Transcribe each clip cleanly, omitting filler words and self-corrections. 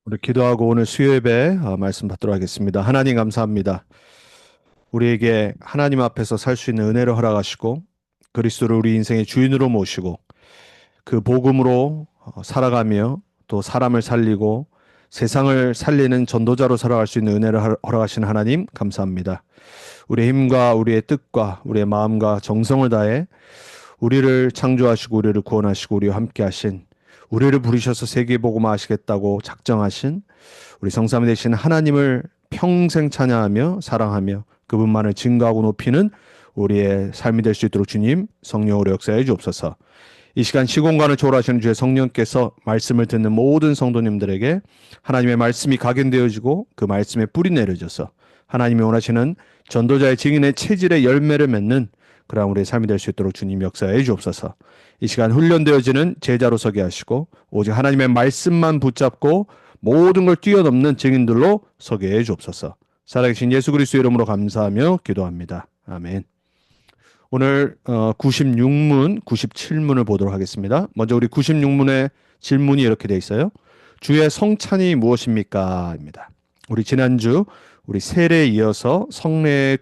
우리 기도하고 오늘 수요 예배 말씀 받도록 하겠습니다. 하나님 감사합니다. 우리에게 하나님 앞에서 살 수 있는 은혜를 허락하시고 그리스도를 우리 인생의 주인으로 모시고 그 복음으로 살아가며 또 사람을 살리고 세상을 살리는 전도자로 살아갈 수 있는 은혜를 허락하신 하나님 감사합니다. 우리의 힘과 우리의 뜻과 우리의 마음과 정성을 다해 우리를 창조하시고 우리를 구원하시고 우리와 함께 하신 우리를 부르셔서 세계복음화 하시겠다고 작정하신 우리 성삼위 되신 하나님을 평생 찬양하며 사랑하며 그분만을 증거하고 높이는 우리의 삶이 될 수 있도록 주님 성령으로 역사해 주옵소서. 이 시간 시공간을 초월하시는 주의 성령께서 말씀을 듣는 모든 성도님들에게 하나님의 말씀이 각인되어지고 그 말씀에 뿌리 내려져서 하나님이 원하시는 전도자의 증인의 체질의 열매를 맺는 그러한 우리의 삶이 될 수 있도록 주님 역사해 주옵소서. 이 시간 훈련되어지는 제자로 서게 하시고 오직 하나님의 말씀만 붙잡고 모든 걸 뛰어넘는 증인들로 서게 해 주옵소서. 살아계신 예수 그리스도의 이름으로 감사하며 기도합니다. 아멘. 오늘 96문, 97문을 보도록 하겠습니다. 먼저 우리 96문의 질문이 이렇게 돼 있어요. 주의 성찬이 무엇입니까? 입니다. 우리 지난주 우리 세례에 이어서 성례의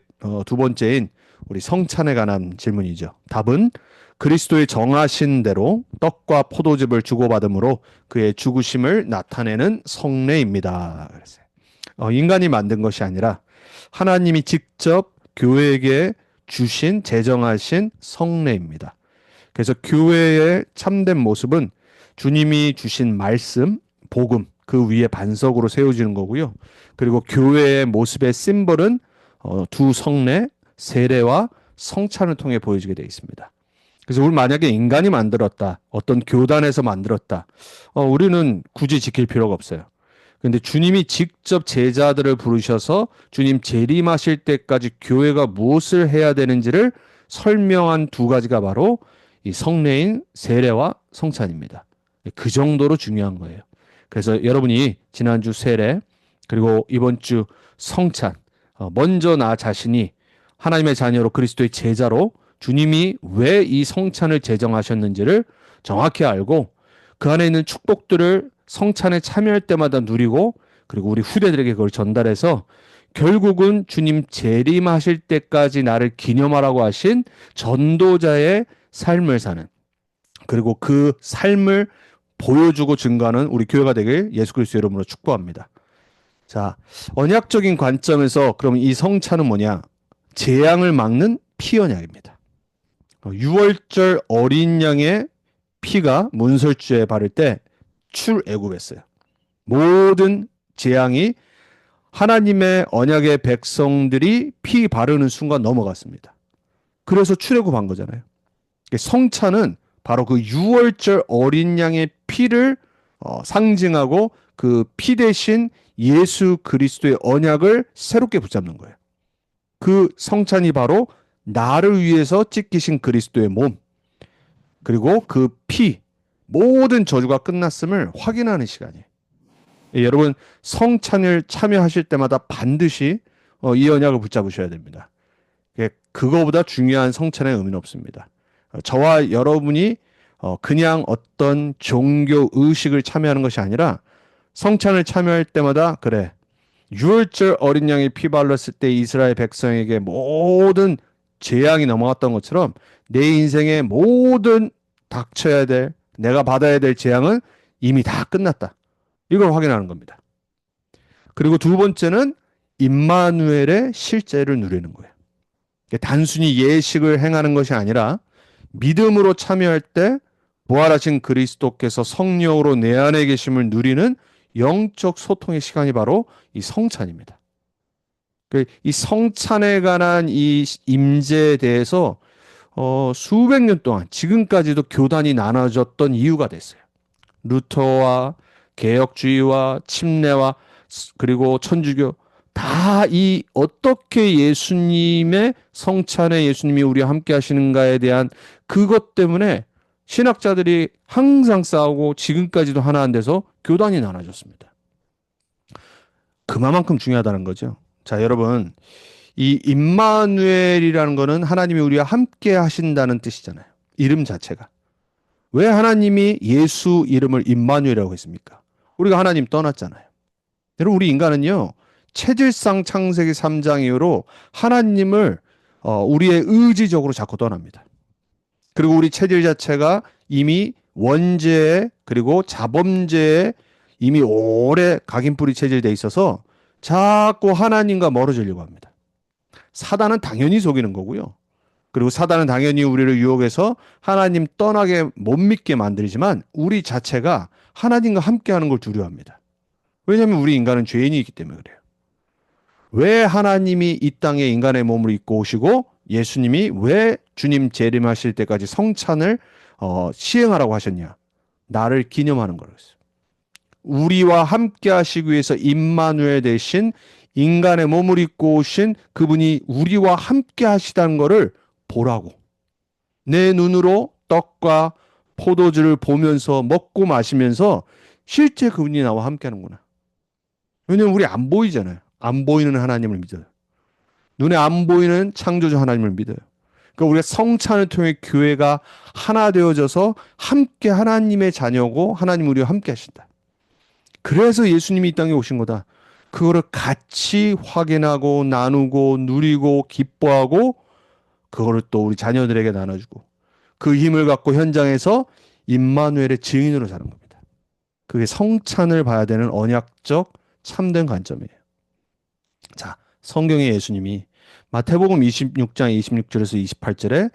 두 번째인 우리 성찬에 관한 질문이죠. 답은 그리스도의 정하신 대로 떡과 포도즙을 주고받음으로 그의 죽으심을 나타내는 성례입니다. 인간이 만든 것이 아니라 하나님이 직접 교회에게 주신 제정하신 성례입니다. 그래서 교회의 참된 모습은 주님이 주신 말씀, 복음 그 위에 반석으로 세워지는 거고요. 그리고 교회의 모습의 심벌은 두 성례, 세례와 성찬을 통해 보여지게 되어 있습니다. 그래서 우리 만약에 인간이 만들었다, 어떤 교단에서 만들었다, 우리는 굳이 지킬 필요가 없어요. 그런데 주님이 직접 제자들을 부르셔서 주님 재림하실 때까지 교회가 무엇을 해야 되는지를 설명한 두 가지가 바로 이 성례인 세례와 성찬입니다. 그 정도로 중요한 거예요. 그래서 여러분이 지난주 세례 그리고 이번 주 성찬, 먼저 나 자신이 하나님의 자녀로 그리스도의 제자로 주님이 왜 이 성찬을 제정하셨는지를 정확히 알고 그 안에 있는 축복들을 성찬에 참여할 때마다 누리고 그리고 우리 후대들에게 그걸 전달해서 결국은 주님 재림하실 때까지 나를 기념하라고 하신 전도자의 삶을 사는 그리고 그 삶을 보여주고 증거하는 우리 교회가 되길 예수 그리스도의 이름으로 축복합니다. 자, 언약적인 관점에서 그럼 이 성찬은 뭐냐? 재앙을 막는 피 언약입니다. 유월절 어린 양의 피가 문설주에 바를 때 출애굽했어요. 모든 재앙이 하나님의 언약의 백성들이 피 바르는 순간 넘어갔습니다. 그래서 출애굽한 거잖아요. 성찬은 바로 그 유월절 어린 양의 피를 상징하고 그 피 대신 예수 그리스도의 언약을 새롭게 붙잡는 거예요. 그 성찬이 바로 나를 위해서 찢기신 그리스도의 몸, 그리고 그 피, 모든 저주가 끝났음을 확인하는 시간이에요. 여러분, 성찬을 참여하실 때마다 반드시 이 언약을 붙잡으셔야 됩니다. 그거보다 중요한 성찬의 의미는 없습니다. 저와 여러분이 그냥 어떤 종교 의식을 참여하는 것이 아니라 성찬을 참여할 때마다 그래, 유월절 어린 양이 피 발랐을 때 이스라엘 백성에게 모든 재앙이 넘어갔던 것처럼 내 인생의 모든 닥쳐야 될, 내가 받아야 될 재앙은 이미 다 끝났다. 이걸 확인하는 겁니다. 그리고 두 번째는 임마누엘의 실제를 누리는 거예요. 단순히 예식을 행하는 것이 아니라 믿음으로 참여할 때 부활하신 그리스도께서 성령으로 내 안에 계심을 누리는 영적 소통의 시간이 바로 이 성찬입니다. 이 성찬에 관한 이 임재에 대해서 수백 년 동안 지금까지도 교단이 나눠졌던 이유가 됐어요. 루터와 개혁주의와 침례와 그리고 천주교 다 이 어떻게 예수님의 성찬에 예수님이 우리와 함께 하시는가에 대한 그것 때문에 신학자들이 항상 싸우고 지금까지도 하나 안 돼서 교단이 나눠졌습니다. 그만큼 중요하다는 거죠. 자, 여러분, 이 임마누엘이라는 거는 하나님이 우리와 함께 하신다는 뜻이잖아요. 이름 자체가. 왜 하나님이 예수 이름을 임마누엘이라고 했습니까? 우리가 하나님 떠났잖아요. 여러분, 우리 인간은요, 체질상 창세기 3장 이후로 하나님을 우리의 의지적으로 자꾸 떠납니다. 그리고 우리 체질 자체가 이미 원죄에 그리고 자범죄에 이미 오래 각인뿌리 체질돼 있어서 자꾸 하나님과 멀어지려고 합니다. 사단은 당연히 속이는 거고요. 그리고 사단은 당연히 우리를 유혹해서 하나님 떠나게 못 믿게 만들지만 우리 자체가 하나님과 함께하는 걸 두려워합니다. 왜냐하면 우리 인간은 죄인이기 때문에 그래요. 왜 하나님이 이 땅에 인간의 몸을 입고 오시고 예수님이 왜 주님 재림하실 때까지 성찬을 시행하라고 하셨냐? 나를 기념하는 거였어요. 우리와 함께 하시기 위해서 임마누엘 대신 인간의 몸을 입고 오신 그분이 우리와 함께 하시다는 것을 보라고. 내 눈으로 떡과 포도주를 보면서 먹고 마시면서 실제 그분이 나와 함께 하는구나. 왜냐면 우리 안 보이잖아요. 안 보이는 하나님을 믿어요. 눈에 안 보이는 창조주 하나님을 믿어요. 그러니까 우리가 성찬을 통해 교회가 하나 되어져서 함께 하나님의 자녀고 하나님 우리와 함께 하신다. 그래서 예수님이 이 땅에 오신 거다. 그거를 같이 확인하고 나누고 누리고 기뻐하고 그거를 또 우리 자녀들에게 나눠주고 그 힘을 갖고 현장에서 임마누엘의 증인으로 사는 겁니다. 그게 성찬을 봐야 되는 언약적 참된 관점이에요. 자, 성경의 예수님이 마태복음 26장 26절에서 28절에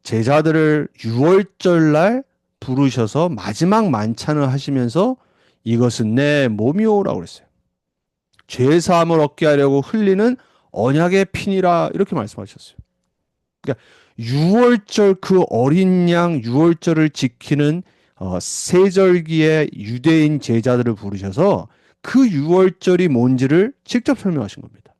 제자들을 유월절 날 부르셔서 마지막 만찬을 하시면서 이것은 내 몸이오라고 그랬어요. 죄 사함을 얻게 하려고 흘리는 언약의 피니라 이렇게 말씀하셨어요. 그러니까 유월절 그 어린 양 유월절을 지키는 세절기의 유대인 제자들을 부르셔서 그 유월절이 뭔지를 직접 설명하신 겁니다.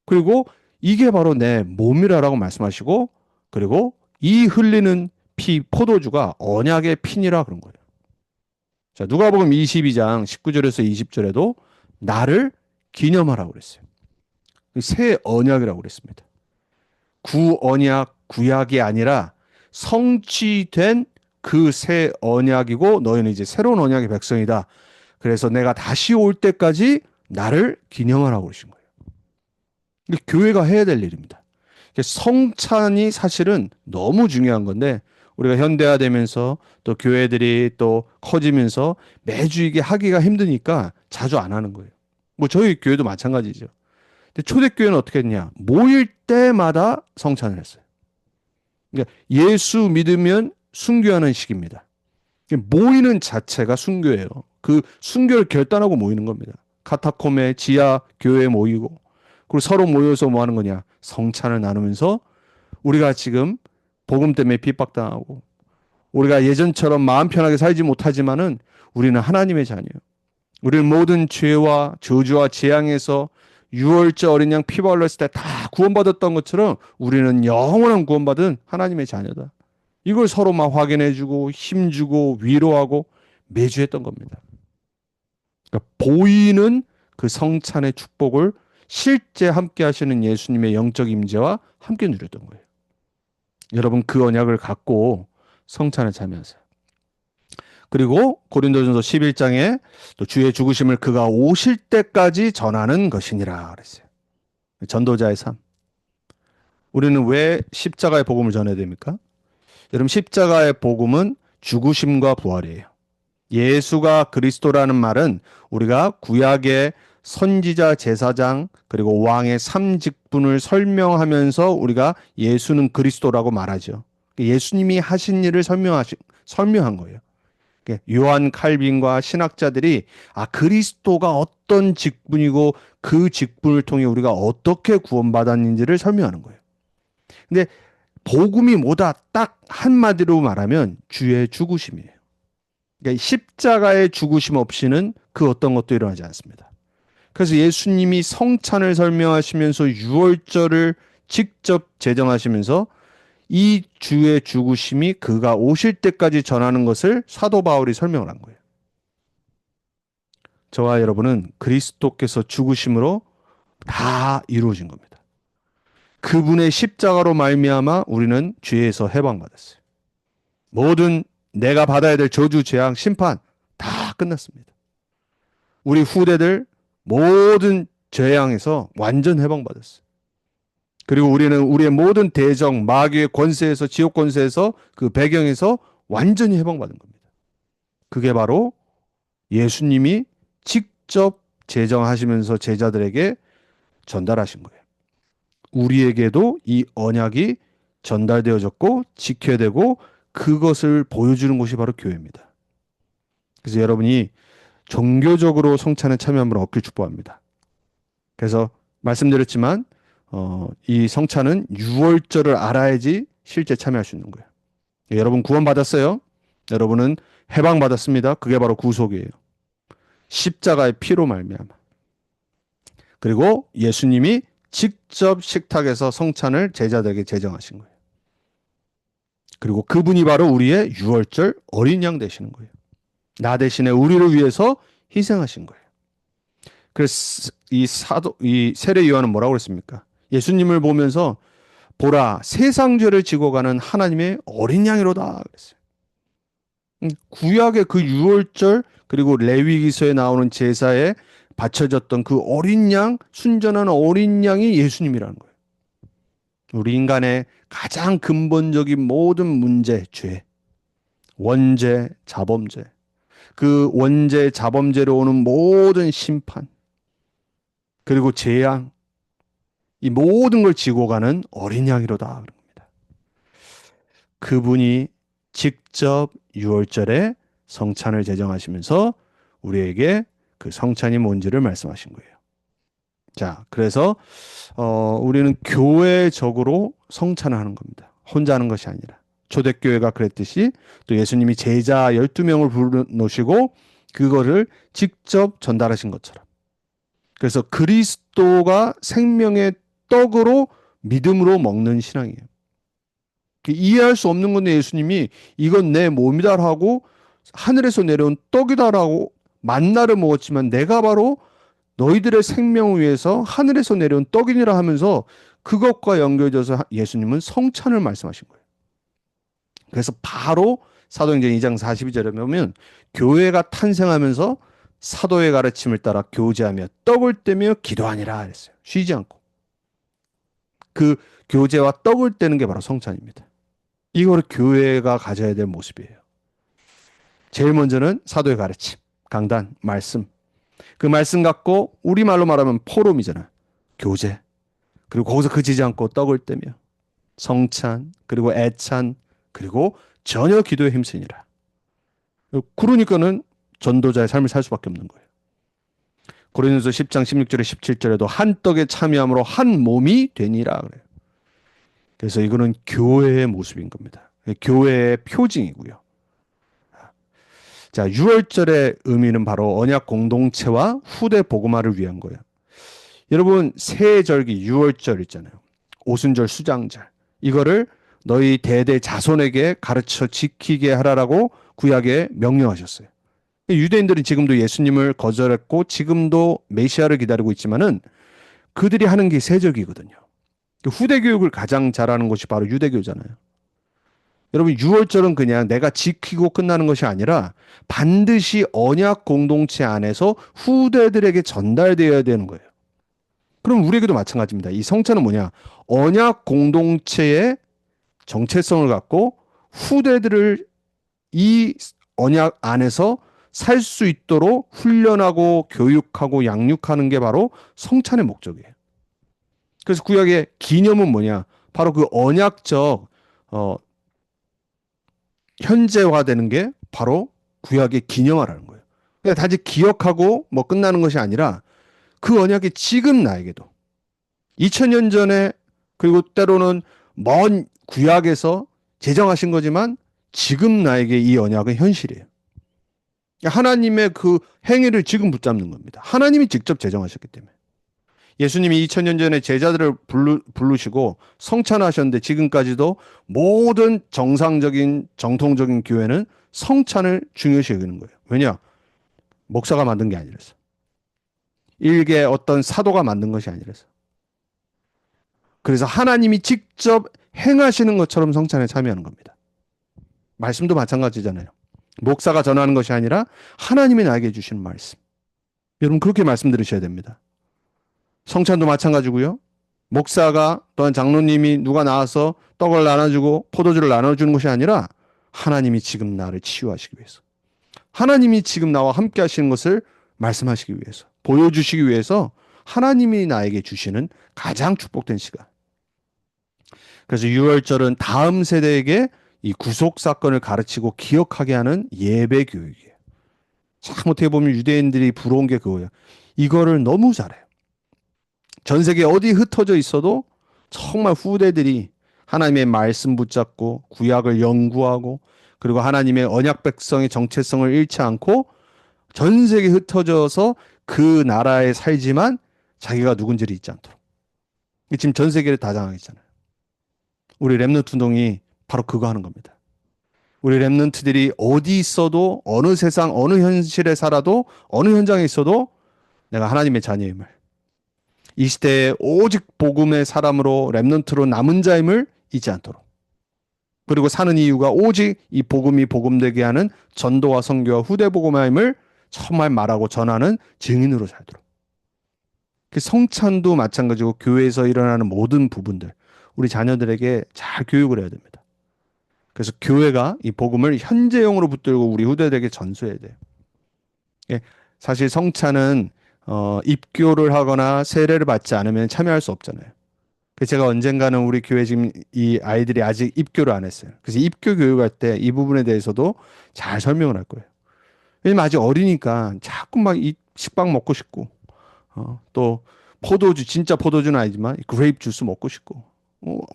그리고 이게 바로 내 몸이라고 말씀하시고 그리고 이 흘리는 피 포도주가 언약의 피니라 그런 거예요. 자, 누가복음 22장 19절에서 20절에도 나를 기념하라고 그랬어요. 새 언약이라고 그랬습니다. 구언약, 구약이 아니라 성취된 그 새 언약이고 너희는 이제 새로운 언약의 백성이다. 그래서 내가 다시 올 때까지 나를 기념하라고 그러신 거예요. 이게 교회가 해야 될 일입니다. 성찬이 사실은 너무 중요한 건데 우리가 현대화되면서 또 교회들이 또 커지면서 매주 이게 하기가 힘드니까 자주 안 하는 거예요. 뭐 저희 교회도 마찬가지죠. 근데 초대교회는 어떻게 했냐? 모일 때마다 성찬을 했어요. 그러니까 예수 믿으면 순교하는 식입니다. 모이는 자체가 순교예요. 그 순교를 결단하고 모이는 겁니다. 카타콤에 지하 교회에 모이고 그리고 서로 모여서 뭐 하는 거냐? 성찬을 나누면서 우리가 지금 복음 때문에 핍박당하고 우리가 예전처럼 마음 편하게 살지 못하지만은 우리는 하나님의 자녀예요. 우리는 모든 죄와 저주와 재앙에서 유월절 어린 양 피바 흘렸을 때 다 구원받았던 것처럼 우리는 영원한 구원받은 하나님의 자녀다. 이걸 서로 막 확인해주고 힘주고 위로하고 매주 했던 겁니다. 그러니까 보이는 그 성찬의 축복을 실제 함께 하시는 예수님의 영적 임재와 함께 누렸던 거예요. 여러분 그 언약을 갖고 성찬을 참여하세요. 그리고 고린도전서 11장에 또 주의 죽으심을 그가 오실 때까지 전하는 것이니라 그랬어요. 전도자의 삶. 우리는 왜 십자가의 복음을 전해야 됩니까? 여러분 십자가의 복음은 죽으심과 부활이에요. 예수가 그리스도라는 말은 우리가 구약의 선지자 제사장 그리고 왕의 삼직분을 설명하면서 우리가 예수는 그리스도라고 말하죠. 예수님이 하신 일을 설명한 거예요. 요한 칼빈과 신학자들이 그리스도가 어떤 직분이고 그 직분을 통해 우리가 어떻게 구원받았는지를 설명하는 거예요. 근데 복음이 뭐다 딱 한마디로 말하면 주의 죽으심이에요. 그러니까 십자가의 죽으심 없이는 그 어떤 것도 일어나지 않습니다. 그래서 예수님이 성찬을 설명하시면서 유월절을 직접 제정하시면서 이 주의 죽으심이 그가 오실 때까지 전하는 것을 사도 바울이 설명을 한 거예요. 저와 여러분은 그리스도께서 죽으심으로 다 이루어진 겁니다. 그분의 십자가로 말미암아 우리는 죄에서 해방받았어요. 모든 내가 받아야 될 저주, 재앙, 심판 다 끝났습니다. 우리 후대들 모든 재앙에서 완전 해방받았어요. 그리고 우리는 우리의 모든 대적, 마귀의 권세에서, 지옥 권세에서, 그 배경에서 완전히 해방받은 겁니다. 그게 바로 예수님이 직접 제정하시면서 제자들에게 전달하신 거예요. 우리에게도 이 언약이 전달되어졌고 지켜야 되고 그것을 보여주는 곳이 바로 교회입니다. 그래서 여러분이 종교적으로 성찬에 참여함을 얻길 축복합니다. 그래서 말씀드렸지만 이 성찬은 유월절을 알아야지 실제 참여할 수 있는 거예요. 여러분 구원받았어요. 여러분은 해방받았습니다. 그게 바로 구속이에요. 십자가의 피로 말미암아. 그리고 예수님이 직접 식탁에서 성찬을 제자들에게 제정하신 거예요. 그리고 그분이 바로 우리의 유월절 어린 양 되시는 거예요. 나 대신에 우리를 위해서 희생하신 거예요. 그래서 이 세례 요한은 뭐라고 그랬습니까? 예수님을 보면서 보라 세상 죄를 지고 가는 하나님의 어린 양이로다 그랬어요. 구약의 그 유월절 그리고 레위기서에 나오는 제사에 바쳐졌던 그 어린 양, 순전한 어린 양이 예수님이라는 거예요. 우리 인간의 가장 근본적인 모든 문제, 죄, 원죄, 자범죄, 그 원죄, 자범죄로 오는 모든 심판, 그리고 재앙, 이 모든 걸 지고 가는 어린 양이로다 그런 겁니다. 그분이 직접 유월절에 성찬을 제정하시면서 우리에게 그 성찬이 뭔지를 말씀하신 거예요. 자, 그래서 우리는 교회적으로 성찬을 하는 겁니다. 혼자 하는 것이 아니라. 초대교회가 그랬듯이 또 예수님이 제자 12명을 불러놓으시고 그거를 직접 전달하신 것처럼. 그래서 그리스도가 생명의 떡으로 믿음으로 먹는 신앙이에요. 이해할 수 없는 건데 예수님이 이건 내 몸이다라고 하늘에서 내려온 떡이다라고 만나를 먹었지만 내가 바로 너희들의 생명을 위해서 하늘에서 내려온 떡이니라 하면서 그것과 연결돼서 예수님은 성찬을 말씀하신 거예요. 그래서 바로 사도행전 2장 42절에 보면 교회가 탄생하면서 사도의 가르침을 따라 교제하며 떡을 떼며 기도하니라 그랬어요. 쉬지 않고. 그 교제와 떡을 떼는 게 바로 성찬입니다. 이거를 교회가 가져야 될 모습이에요. 제일 먼저는 사도의 가르침, 강단, 말씀. 그 말씀 갖고 우리말로 말하면 포럼이잖아요. 교제. 그리고 거기서 그치지 않고 떡을 떼며 성찬, 그리고 애찬, 그리고 전혀 기도에 힘쓰니라. 그러니까는 전도자의 삶을 살 수밖에 없는 거예요. 고린도서 10장 16절에 17절에도 한 떡에 참여함으로 한 몸이 되니라 그래요. 그래서 이거는 교회의 모습인 겁니다. 교회의 표징이고요. 자, 유월절의 의미는 바로 언약 공동체와 후대 복음화를 위한 거예요. 여러분 새절기 유월절 있잖아요. 오순절 수장절. 이거를 너희 대대 자손에게 가르쳐 지키게 하라라고 구약에 명령하셨어요. 유대인들은 지금도 예수님을 거절했고 지금도 메시아를 기다리고 있지만은 그들이 하는 게 세적이거든요. 후대 교육을 가장 잘하는 것이 바로 유대교잖아요. 여러분 유월절은 그냥 내가 지키고 끝나는 것이 아니라 반드시 언약 공동체 안에서 후대들에게 전달되어야 되는 거예요. 그럼 우리에게도 마찬가지입니다. 이 성찬은 뭐냐? 언약 공동체의 정체성을 갖고 후대들을 이 언약 안에서 살 수 있도록 훈련하고 교육하고 양육하는 게 바로 성찬의 목적이에요. 그래서 구약의 기념은 뭐냐? 바로 그 언약적 현재화되는 게 바로 구약의 기념화라는 거예요. 그러니까 단지 기억하고 뭐 끝나는 것이 아니라 그 언약이 지금 나에게도 2000년 전에 그리고 때로는 먼 구약에서 제정하신 거지만 지금 나에게 이 언약은 현실이에요. 하나님의 그 행위를 지금 붙잡는 겁니다. 하나님이 직접 제정하셨기 때문에. 예수님이 2000년 전에 제자들을 부르시고 성찬하셨는데 지금까지도 모든 정상적인 정통적인 교회는 성찬을 중요시 여기는 거예요. 왜냐? 목사가 만든 게 아니라서. 일개 어떤 사도가 만든 것이 아니라서. 그래서 하나님이 직접 행하시는 것처럼 성찬에 참여하는 겁니다. 말씀도 마찬가지잖아요. 목사가 전하는 것이 아니라 하나님이 나에게 주시는 말씀. 여러분 그렇게 말씀드리셔야 됩니다. 성찬도 마찬가지고요. 목사가 또한 장로님이 누가 나와서 떡을 나눠주고 포도주를 나눠주는 것이 아니라 하나님이 지금 나를 치유하시기 위해서, 하나님이 지금 나와 함께 하시는 것을 말씀하시기 위해서, 보여주시기 위해서 하나님이 나에게 주시는 가장 축복된 시간. 그래서 유월절은 다음 세대에게 이 구속 사건을 가르치고 기억하게 하는 예배 교육이에요. 참 어떻게 보면 유대인들이 부러운 게 그거예요. 이거를 너무 잘해요. 전 세계 어디 흩어져 있어도 정말 후대들이 하나님의 말씀 붙잡고 구약을 연구하고 그리고 하나님의 언약 백성의 정체성을 잃지 않고 전 세계 흩어져서 그 나라에 살지만 자기가 누군지를 잊지 않도록. 지금 전 세계를 다 장악했잖아요. 우리 렘넌트 운동이 바로 그거 하는 겁니다. 우리 렘넌트들이 어디 있어도 어느 세상 어느 현실에 살아도 어느 현장에 있어도 내가 하나님의 자녀임을, 이 시대에 오직 복음의 사람으로 렘넌트로 남은 자임을 잊지 않도록, 그리고 사는 이유가 오직 이 복음이 복음되게 하는 전도와 선교와 후대 복음임을 정말 말하고 전하는 증인으로 살도록. 성찬도 마찬가지고 교회에서 일어나는 모든 부분들 우리 자녀들에게 잘 교육을 해야 됩니다. 그래서 교회가 이 복음을 현재형으로 붙들고 우리 후대들에게 전수해야 돼요. 사실 성찬은 입교를 하거나 세례를 받지 않으면 참여할 수 없잖아요. 그래서 제가 언젠가는 우리 교회 지금 이 아이들이 아직 입교를 안 했어요. 그래서 입교 교육할 때 이 부분에 대해서도 잘 설명을 할 거예요. 왜냐면 아직 어리니까 자꾸 막 이 식빵 먹고 싶고, 또 포도주, 진짜 포도주는 아니지만 그레이프 주스 먹고 싶고,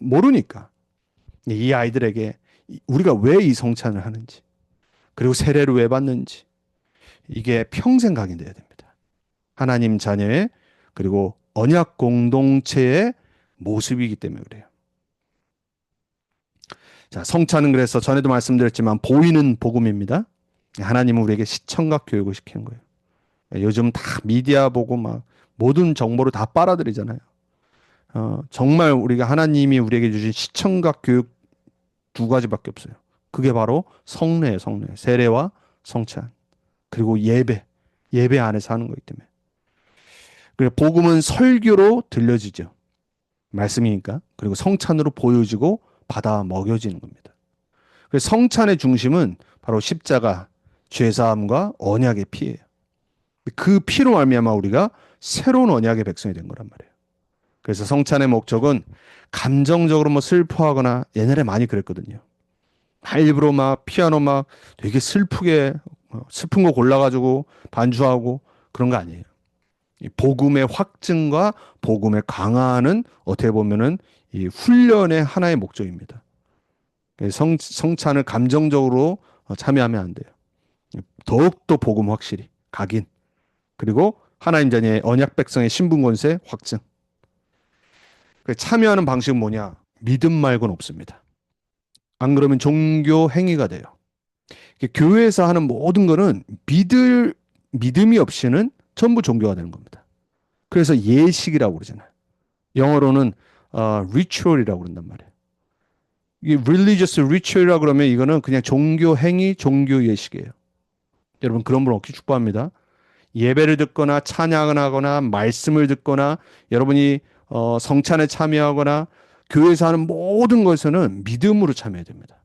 모르니까 이 아이들에게 우리가 왜 이 성찬을 하는지, 그리고 세례를 왜 받는지, 이게 평생 각인돼야 됩니다. 하나님 자녀의 그리고 언약 공동체의 모습이기 때문에 그래요. 자, 성찬은 그래서 전에도 말씀드렸지만 보이는 복음입니다. 하나님은 우리에게 시청각 교육을 시키는 거예요. 요즘 다 미디어 보고 막 모든 정보를 다 빨아들이잖아요. 정말 우리가 하나님이 우리에게 주신 시청각 교육 두 가지밖에 없어요. 그게 바로 성례예요, 성례. 세례와 성찬. 그리고 예배 안에서 하는 거기 때문에. 그리고 복음은 설교로 들려지죠. 말씀이니까. 그리고 성찬으로 보여지고 받아 먹여지는 겁니다. 그래서 성찬의 중심은 바로 십자가, 죄사함과 언약의 피예요. 그 피로 말미암아 우리가 새로운 언약의 백성이 된 거란 말이에요. 그래서 성찬의 목적은 감정적으로 뭐 슬퍼하거나, 옛날에 많이 그랬거든요. 일부러 막 피아노 막 되게 슬프게 슬픈 거 골라가지고 반주하고 그런 거 아니에요. 이 복음의 확증과 복음의 강화는 어떻게 보면은 이 훈련의 하나의 목적입니다. 성찬을 감정적으로 참여하면 안 돼요. 더욱더 복음 확실히 각인, 그리고 하나님 자녀의 언약 백성의 신분 권세 확증. 참여하는 방식은 뭐냐? 믿음 말고는 없습니다. 안 그러면 종교 행위가 돼요. 교회에서 하는 모든 거는 믿음이 없이는 전부 종교가 되는 겁니다. 그래서 예식이라고 그러잖아요. 영어로는 ritual이라고 그런단 말이에요. 이 religious ritual이라고 그러면 이거는 그냥 종교 행위, 종교 예식이에요. 여러분 그런 분 없기 축복합니다. 예배를 듣거나 찬양을 하거나 말씀을 듣거나 여러분이 성찬에 참여하거나 교회에서 하는 모든 것에서는 믿음으로 참여해야 됩니다.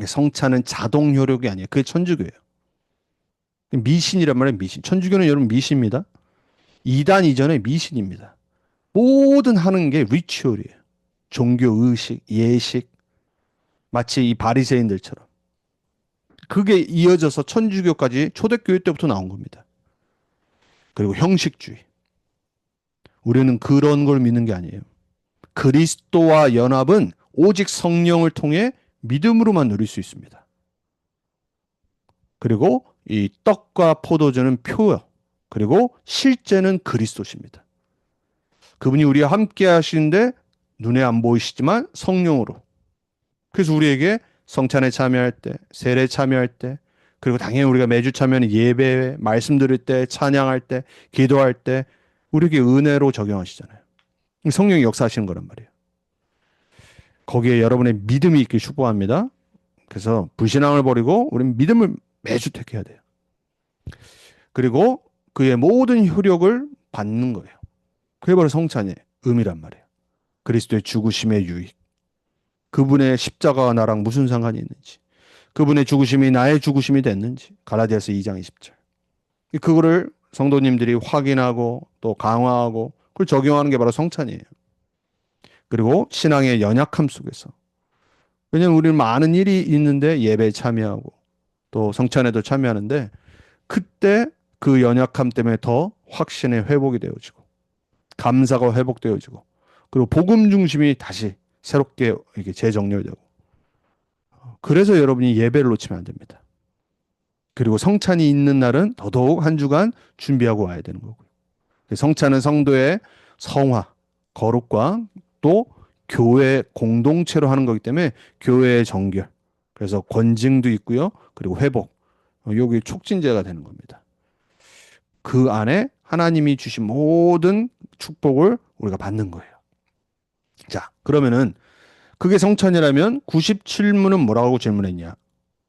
성찬은 자동 효력이 아니에요. 그게 천주교예요. 미신이란 말이에요. 미신. 천주교는 여러분 미신입니다. 이단 이전의 미신입니다. 모든 하는 게 리추얼이에요. 종교 의식, 예식, 마치 이 바리새인들처럼. 그게 이어져서 천주교까지 초대교회 때부터 나온 겁니다. 그리고 형식주의. 우리는 그런 걸 믿는 게 아니에요. 그리스도와 연합은 오직 성령을 통해 믿음으로만 누릴 수 있습니다. 그리고 이 떡과 포도주는 표요. 그리고 실제는 그리스도십니다. 그분이 우리와 함께 하시는데 눈에 안 보이시지만 성령으로. 그래서 우리에게 성찬에 참여할 때, 세례에 참여할 때, 그리고 당연히 우리가 매주 참여하는 예배에 말씀 들을 때, 찬양할 때, 기도할 때 우리에게 은혜로 적용하시잖아요. 성령이 역사하시는 거란 말이에요. 거기에 여러분의 믿음이 있길 축복합니다. 그래서 불신앙을 버리고 우리는 믿음을 매주 택해야 돼요. 그리고 그의 모든 효력을 받는 거예요. 그게 바로 성찬의 의미란 말이에요. 그리스도의 죽으심의 유익. 그분의 십자가와 나랑 무슨 상관이 있는지. 그분의 죽으심이 나의 죽으심이 됐는지. 갈라디아서 2장 20절. 그거를 성도님들이 확인하고 또 강화하고 그걸 적용하는 게 바로 성찬이에요. 그리고 신앙의 연약함 속에서. 왜냐하면 우리는 많은 일이 있는데 예배에 참여하고 또 성찬에도 참여하는데 그때 그 연약함 때문에 더 확신의 회복이 되어지고 감사가 회복되어지고 그리고 복음 중심이 다시 새롭게 이렇게 재정렬되고 그래서 여러분이 예배를 놓치면 안 됩니다. 그리고 성찬이 있는 날은 더더욱 한 주간 준비하고 와야 되는 거고요. 성찬은 성도의 성화, 거룩과 또 교회 공동체로 하는 거기 때문에 교회의 정결, 그래서 권징도 있고요. 그리고 회복, 여기 촉진제가 되는 겁니다. 그 안에 하나님이 주신 모든 축복을 우리가 받는 거예요. 자, 그러면은 그게 성찬이라면 97문은 뭐라고 질문했냐?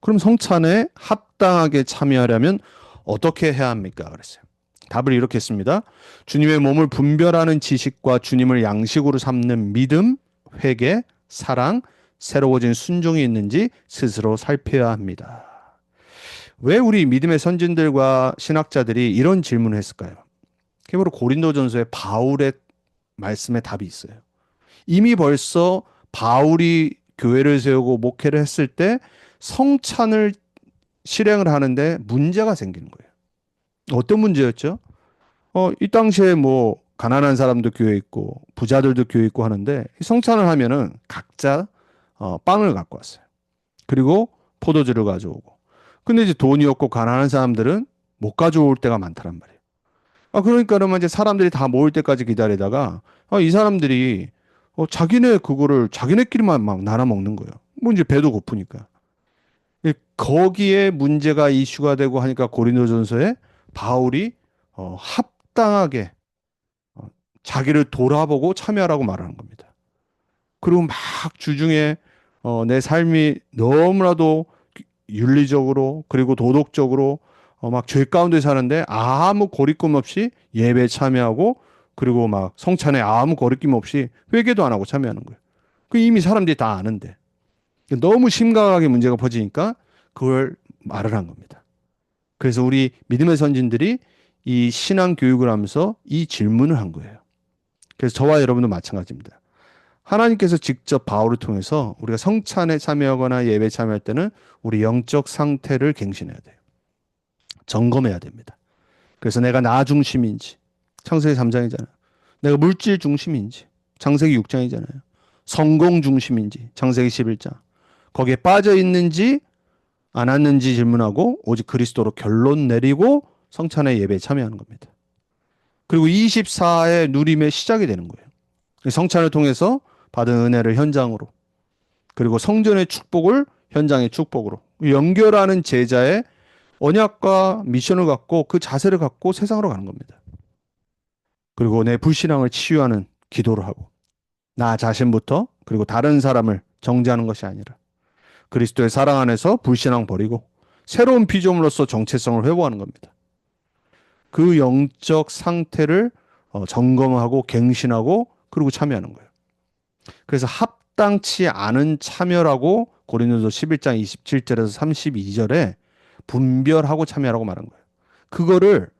그럼 성찬에 합당하게 참여하려면 어떻게 해야 합니까? 그랬어요. 답을 이렇게 했습니다. 주님의 몸을 분별하는 지식과 주님을 양식으로 삼는 믿음, 회개, 사랑, 새로워진 순종이 있는지 스스로 살펴야 합니다. 왜 우리 믿음의 선진들과 신학자들이 이런 질문을 했을까요? 그게 바로 고린도전서의 바울의 말씀에 답이 있어요. 이미 벌써 바울이 교회를 세우고 목회를 했을 때 성찬을 실행을 하는데 문제가 생기는 거예요. 어떤 문제였죠? 이 당시에 뭐 가난한 사람도 교회 있고 부자들도 교회 있고 하는데 성찬을 하면은 각자 빵을 갖고 왔어요. 그리고 포도주를 가져오고. 근데 이제 돈이 없고 가난한 사람들은 못 가져올 때가 많다란 말이에요. 그러니까 그러면 이제 사람들이 다 모일 때까지 기다리다가 이 사람들이 자기네 그거를 자기네끼리만 막 나눠 먹는 거예요. 뭐 이제 배도 고프니까. 거기에 문제가 이슈가 되고 하니까 고린도전서에 바울이 합당하게 자기를 돌아보고 참여하라고 말하는 겁니다. 그리고 막 주중에 내 삶이 너무나도 윤리적으로 그리고 도덕적으로 막 죄 가운데 사는데 아무 거리낌 없이 예배에 참여하고 그리고 막 성찬에 아무 거리낌 없이 회개도 안 하고 참여하는 거예요. 그 이미 사람들이 다 아는데 너무 심각하게 문제가 퍼지니까 그걸 말을 한 겁니다. 그래서 우리 믿음의 선진들이 이 신앙 교육을 하면서 이 질문을 한 거예요. 그래서 저와 여러분도 마찬가지입니다. 하나님께서 직접 바울을 통해서 우리가 성찬에 참여하거나 예배에 참여할 때는 우리 영적 상태를 갱신해야 돼요. 점검해야 됩니다. 그래서 내가 나 중심인지 창세기 3장이잖아요. 내가 물질 중심인지 창세기 6장이잖아요. 성공 중심인지 창세기 11장. 거기에 빠져 있는지 안 왔는지 질문하고 오직 그리스도로 결론 내리고 성찬의 예배에 참여하는 겁니다. 그리고 24의 누림의 시작이 되는 거예요. 성찬을 통해서 받은 은혜를 현장으로 그리고 성전의 축복을 현장의 축복으로 연결하는 제자의 언약과 미션을 갖고 그 자세를 갖고 세상으로 가는 겁니다. 그리고 내 불신앙을 치유하는 기도를 하고 나 자신부터 그리고 다른 사람을 정죄하는 것이 아니라 그리스도의 사랑 안에서 불신앙 버리고 새로운 피조물로서 정체성을 회복하는 겁니다. 그 영적 상태를 점검하고 갱신하고 그리고 참여하는 거예요. 그래서 합당치 않은 참여라고 고린도서 11장 27절에서 32절에 분별하고 참여하라고 말한 거예요. 그거를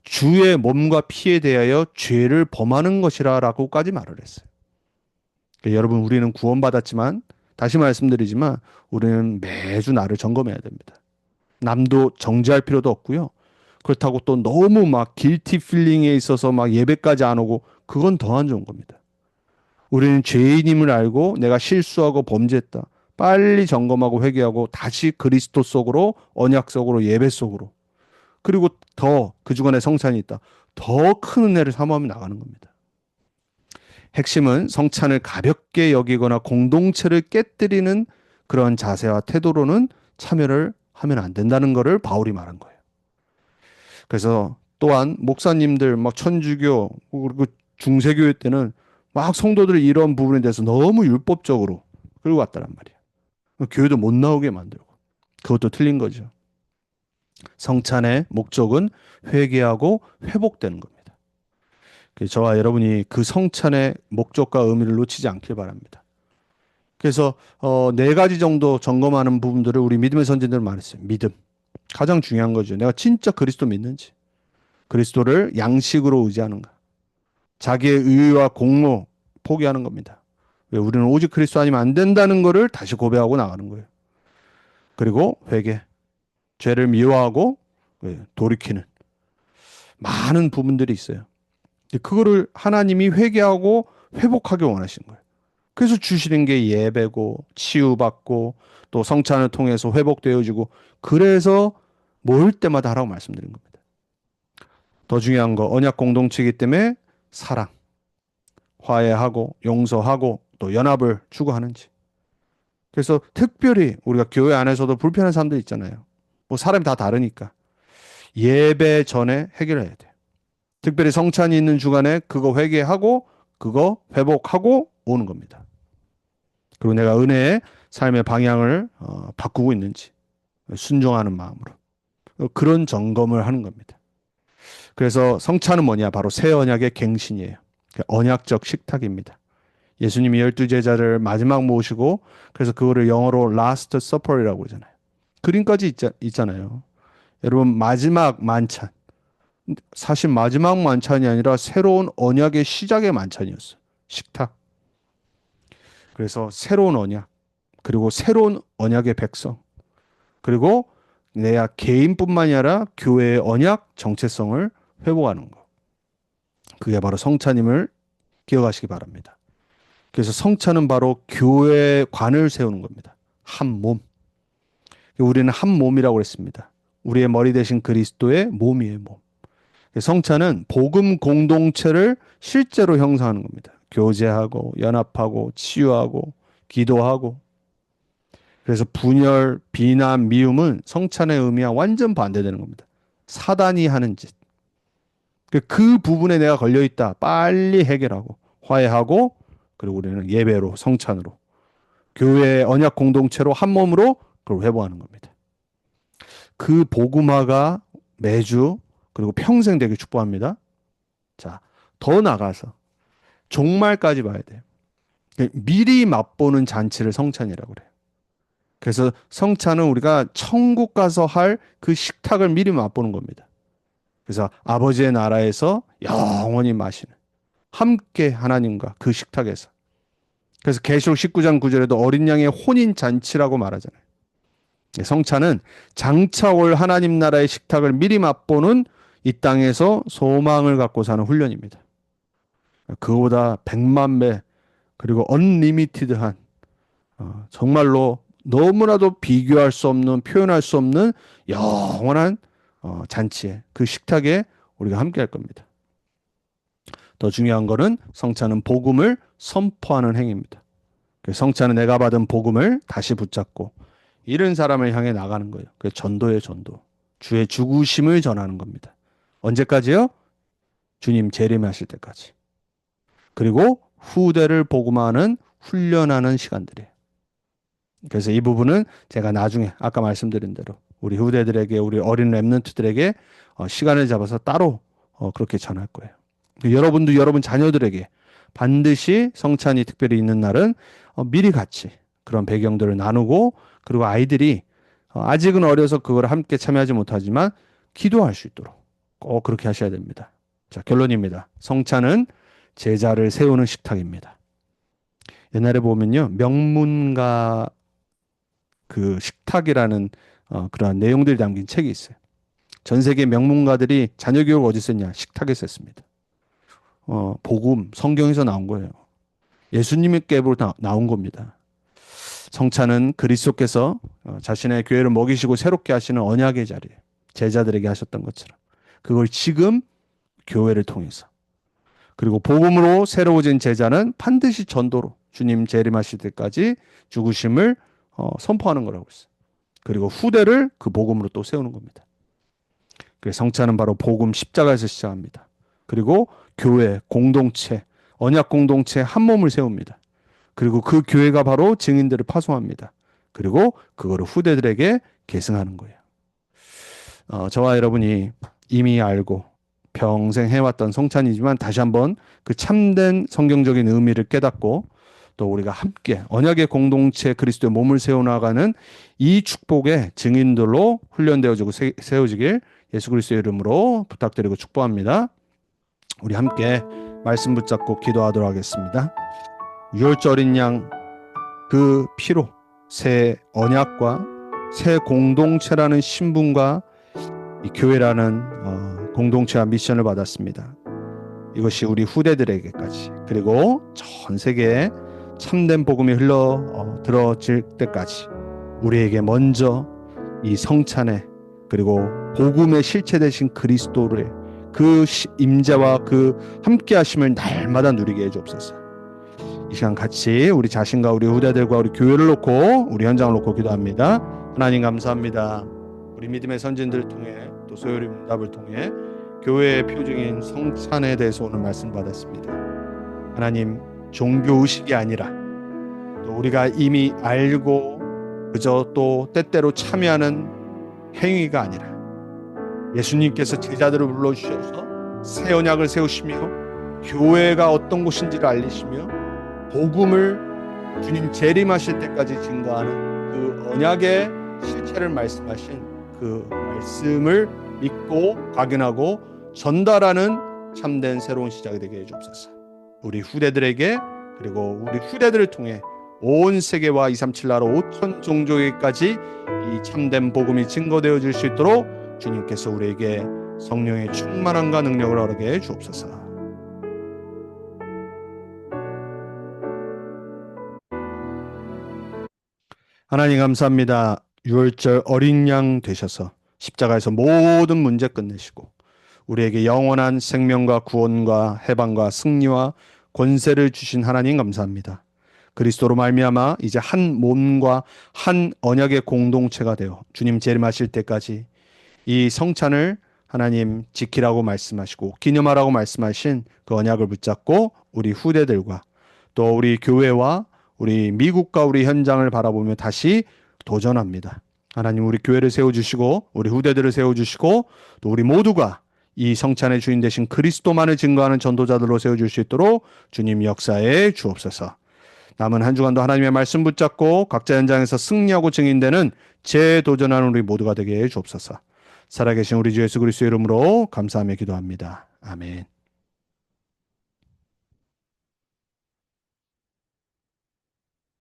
주의 몸과 피에 대하여 죄를 범하는 것이라고까지 말을 했어요. 그러니까 여러분 우리는 구원받았지만 다시 말씀드리지만 우리는 매주 나를 점검해야 됩니다. 남도 정죄할 필요도 없고요. 그렇다고 또 너무 막 길티 필링에 있어서 막 예배까지 안 오고 그건 더 안 좋은 겁니다. 우리는 죄인임을 알고 내가 실수하고 범죄했다. 빨리 점검하고 회개하고 다시 그리스도 속으로 언약 속으로 예배 속으로 그리고 더 그 주간에 성찬이 있다. 더 큰 은혜를 사모하며 나가는 겁니다. 핵심은 성찬을 가볍게 여기거나 공동체를 깨뜨리는 그런 자세와 태도로는 참여를 하면 안 된다는 것을 바울이 말한 거예요. 그래서 또한 목사님들 막 천주교 그리고 중세교회 때는 막 성도들이 이런 부분에 대해서 너무 율법적으로 끌고 왔다란 말이에요. 교회도 못 나오게 만들고 그것도 틀린 거죠. 성찬의 목적은 회개하고 회복되는 겁니다. 그래서 저와 여러분이 그 성찬의 목적과 의미를 놓치지 않길 바랍니다. 그래서 네 가지 정도 점검하는 부분들을 우리 믿음의 선진들은 말했어요. 믿음. 가장 중요한 거죠. 내가 진짜 그리스도 믿는지. 그리스도를 양식으로 의지하는가. 자기의 의와 공로 포기하는 겁니다. 왜 우리는 오직 그리스도 아니면 안 된다는 것을 다시 고백하고 나가는 거예요. 그리고 회개. 죄를 미워하고 돌이키는 많은 부분들이 있어요. 그거를 하나님이 회개하고 회복하기 원하시는 거예요. 그래서 주시는 게 예배고 치유받고 또 성찬을 통해서 회복되어지고 그래서 모일 때마다 하라고 말씀드린 겁니다. 더 중요한 거 언약 공동체이기 때문에 사랑, 화해하고 용서하고 또 연합을 추구하는지. 그래서 특별히 우리가 교회 안에서도 불편한 사람들 있잖아요. 뭐 사람이 다 다르니까 예배 전에 해결해야 돼요. 특별히 성찬이 있는 주간에 그거 회개하고 그거 회복하고 오는 겁니다. 그리고 내가 은혜의 삶의 방향을 바꾸고 있는지 순종하는 마음으로 그런 점검을 하는 겁니다. 그래서 성찬은 뭐냐? 바로 새 언약의 갱신이에요. 언약적 식탁입니다. 예수님이 12제자를 마지막 모시고 그래서 그거를 영어로 Last Supper이라고 그러잖아요. 그림까지 있잖아요. 여러분 마지막 만찬. 사실 마지막 만찬이 아니라 새로운 언약의 시작의 만찬이었어요. 식탁. 그래서 새로운 언약. 그리고 새로운 언약의 백성. 그리고 내가 개인뿐만이 아니라 교회의 언약 정체성을 회복하는 것. 그게 바로 성찬임을 기억하시기 바랍니다. 그래서 성찬은 바로 교회의 관을 세우는 겁니다. 한 몸. 우리는 한 몸이라고 했습니다. 우리의 머리 대신 그리스도의 몸이에요, 몸. 성찬은 복음 공동체를 실제로 형성하는 겁니다. 교제하고 연합하고 치유하고 기도하고. 그래서 분열, 비난, 미움은 성찬의 의미와 완전 반대되는 겁니다. 사단이 하는 짓. 그 부분에 내가 걸려있다. 빨리 해결하고 화해하고 그리고 우리는 예배로 성찬으로 교회의 언약 공동체로 한 몸으로 그걸 회복하는 겁니다. 그 복음화가 매주 그리고 평생 되길 축복합니다. 자, 더 나가서 종말까지 봐야 돼요. 미리 맛보는 잔치를 성찬이라고 그래요. 그래서 성찬은 우리가 천국 가서 할 그 식탁을 미리 맛보는 겁니다. 그래서 아버지의 나라에서 영원히 마시는 함께 하나님과 그 식탁에서. 그래서 계시록 19장 9절에도 어린 양의 혼인 잔치라고 말하잖아요. 성찬은 장차 올 하나님 나라의 식탁을 미리 맛보는 이 땅에서 소망을 갖고 사는 훈련입니다. 그거보다 100만 배 그리고 언리미티드한 정말로 너무나도 비교할 수 없는 표현할 수 없는 영원한 잔치에 그 식탁에 우리가 함께 할 겁니다. 더 중요한 거는 성찬은 복음을 선포하는 행위입니다. 성찬은 내가 받은 복음을 다시 붙잡고 잃은 사람을 향해 나가는 거예요. 그 전도예요, 전도. 주의 죽으심을 전하는 겁니다. 언제까지요? 주님 재림하실 때까지. 그리고 후대를 복음화하는 훈련하는 시간들이에요. 그래서 이 부분은 제가 나중에 아까 말씀드린 대로 우리 후대들에게 우리 어린 렘넌트들에게 시간을 잡아서 따로 그렇게 전할 거예요. 여러분도 여러분 자녀들에게 반드시 성찬이 특별히 있는 날은 미리 같이 그런 배경들을 나누고 그리고 아이들이 아직은 어려서 그걸 함께 참여하지 못하지만 기도할 수 있도록 꼭 그렇게 하셔야 됩니다. 자, 결론입니다. 성찬은 제자를 세우는 식탁입니다. 옛날에 보면요. 명문가 그 식탁이라는 그러한 내용들이 담긴 책이 있어요. 전 세계 명문가들이 자녀 교육을 어디서 했냐? 식탁에서 했습니다. 복음, 성경에서 나온 거예요. 예수님의 께로 나온 겁니다. 성찬은 그리스도께서 자신의 교회를 먹이시고 새롭게 하시는 언약의 자리에 제자들에게 하셨던 것처럼 그걸 지금 교회를 통해서 그리고 복음으로 새로워진 제자는 반드시 전도로 주님 재림하실 때까지 죽으심을 선포하는 거라고 했어요. 그리고 후대를 그 복음으로 또 세우는 겁니다. 그래서 성찬은 바로 복음 십자가에서 시작합니다. 그리고 교회, 공동체, 언약 공동체 한 몸을 세웁니다. 그리고 그 교회가 바로 증인들을 파송합니다. 그리고 그거를 후대들에게 계승하는 거예요. 저와 여러분이 이미 알고 평생 해왔던 성찬이지만 다시 한번 그 참된 성경적인 의미를 깨닫고 또 우리가 함께 언약의 공동체 그리스도의 몸을 세워나가는 이 축복의 증인들로 훈련되어지고 세워지길 예수 그리스도의 이름으로 부탁드리고 축복합니다. 우리 함께 말씀 붙잡고 기도하도록 하겠습니다. 유월절 어린 양 그 피로 새 언약과 새 공동체라는 신분과 이 교회라는 공동체와 미션을 받았습니다. 이것이 우리 후대들에게까지 그리고 전 세계에 참된 복음이 흘러 들어질 때까지 우리에게 먼저 이 성찬에 그리고 복음의 실체 되신 그리스도를 그 임재와 그 함께하심을 날마다 누리게 해주옵소서. 이 시간 같이 우리 자신과 우리 후대들과 우리 교회를 놓고 우리 현장을 놓고 기도합니다. 하나님 감사합니다. 우리 믿음의 선진들을 통해 또 소요리 문답을 통해 교회의 표징인 성찬에 대해서 오늘 말씀 받았습니다. 하나님, 종교 의식이 아니라 또 우리가 이미 알고 그저 또 때때로 참여하는 행위가 아니라 예수님께서 제자들을 불러주셔서 새 언약을 세우시며 교회가 어떤 곳인지를 알리시며 복음을 주님 재림하실 때까지 증거하는 그 언약의 실체를 말씀하신 그 말씀을 믿고 각인하고 전달하는 참된 새로운 시작이 되게 해주옵소서. 우리 후대들에게 그리고 우리 후대들을 통해 온 세계와 237 나라 5천 종족에까지 이 참된 복음이 증거되어질 수 있도록 주님께서 우리에게 성령의 충만함과 능력을 허락해 해 주옵소서. 하나님 감사합니다. 유월절 어린 양 되셔서 십자가에서 모든 문제 끝내시고 우리에게 영원한 생명과 구원과 해방과 승리와 권세를 주신 하나님 감사합니다. 그리스도로 말미암아 이제 한 몸과 한 언약의 공동체가 되어 주님 재림하실 때까지 이 성찬을 하나님 지키라고 말씀하시고 기념하라고 말씀하신 그 언약을 붙잡고 우리 후대들과 또 우리 교회와 우리 미국과 우리 현장을 바라보며 다시 도전합니다. 하나님 우리 교회를 세워주시고 우리 후대들을 세워주시고 또 우리 모두가 이 성찬의 주인 되신 그리스도만을 증거하는 전도자들로 세워줄 수 있도록 주님 역사에 주옵소서. 남은 한 주간도 하나님의 말씀 붙잡고 각자 현장에서 승리하고 증인되는 재도전하는 우리 모두가 되게 해 주옵소서. 살아계신 우리 주 예수 그리스도의 이름으로 감사하며 기도합니다. 아멘.